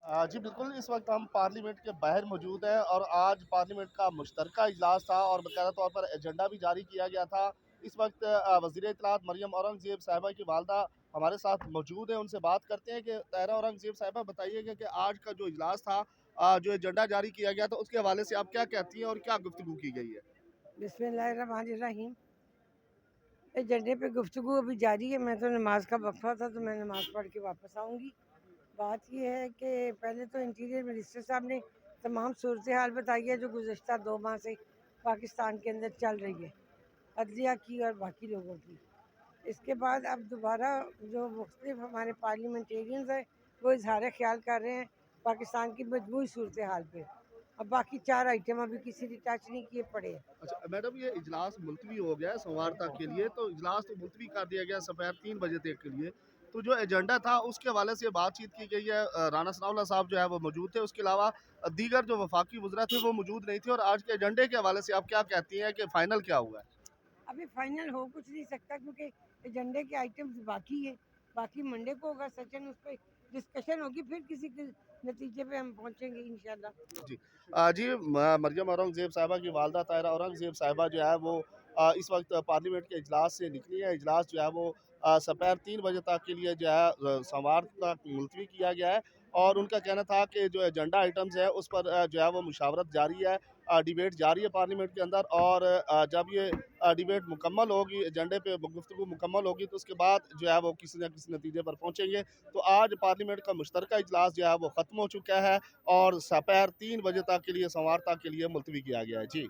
जी बिल्कुल, इस वक़्त हम पार्लियामेंट के बाहर मौजूद हैं और आज पार्लियामेंट का मुश्तरका इजलास था और बाकायदा तौर पर एजेंडा भी जारी किया गया था। इस वक़्त वज़ीर इत्तलात मरियम औरंगज़ेब साहिबा की वालदा हमारे साथ मौजूद हैं, उनसे बात करते हैं कि ताहिरा औरंगज़ेब साहिबा बताइएगा कि आज का जो इजलास था जो एजेंडा जारी किया गया था, उसके हवाले से आप क्या कहती हैं और क्या गुफ्तगू की गई है? बिस्मिल्लाहिर्रहमानिर्रहीम। एजेंडे पे गुफ्तगू अभी जारी है। मैं तो नमाज का वक्फा था तो मैं नमाज पढ़ के वापस आऊँगी। बात यह है कि पहले तो इंटीरियर मिनिस्टर साहब ने तमाम सूरत हाल बताई है जो गुज़श्ता 2 माह से पाकिस्तान के अंदर चल रही है, अदलिया की और बाकी लोगों की। इसके बाद अब दोबारा जो मुख्तलिफ हमारे पार्लियामेंटेरियंस हैं वो इजहार ख्याल कर रहे हैं पाकिस्तान की मजमूई सूरत हाल पे। अब बाकी 4 आइटम अभी किसी ने टच नहीं किए पड़े हैं। अच्छा मैडम, ये इजलास मुलतवी हो गया है सोमवार तक के लिए, तो इजलास तो मुलतवी कर दिया गया दोपहर 3 बजे तक के लिए। तो जो एजेंडा था उसके हवाले से बातचीत की गई है। राना सनाउल्लाह साहब जो है वो मौजूद थे, उसके अलावा दीगर जो वफाकी वज़रा थे वो मौजूद नहीं थे। और आज के एजेंडे के हवाले से आप क्या कहती हैं कि फ़ाइनल क्या हुआ है? अभी फाइनल हो कुछ नहीं सकता क्योंकि एजेंडे के आइटम्स बाकी है। बाकी मंडे को होगा सेशन, उस पर डिस्कशन होगी, फिर किसी के नतीजे पे हम पहुंचेंगे इंशाल्लाह। जी। जी मरियम औरंगज़ेब साहिबा की वालदा ताहिरा औरंगज़ेब साहिबा जो है वो इस वक्त पार्लियामेंट के इजलास से निकली है। इजलास जो है वो दोपहर 3 बजे तक के लिए जो है सोमवार तक मुलतवी किया गया है। और उनका कहना था कि जो एजेंडा आइटम्स है उस पर जो है वो मुशावरत जारी है, डिबेट जारी है पार्लियामेंट के अंदर। और जब ये डिबेट मुकम्मल होगी, एजेंडे पे गुफ्तगू मुकम्मल होगी, तो उसके बाद जो है वो किसी न किसी नतीजे पर पहुँचेंगे। तो आज पार्लियामेंट का मुश्तरका इजलास जो है वो ख़त्म हो चुका है और दोपहर 3 बजे तक के लिए सोमवार तक के लिए मुलतवी किया गया है। जी।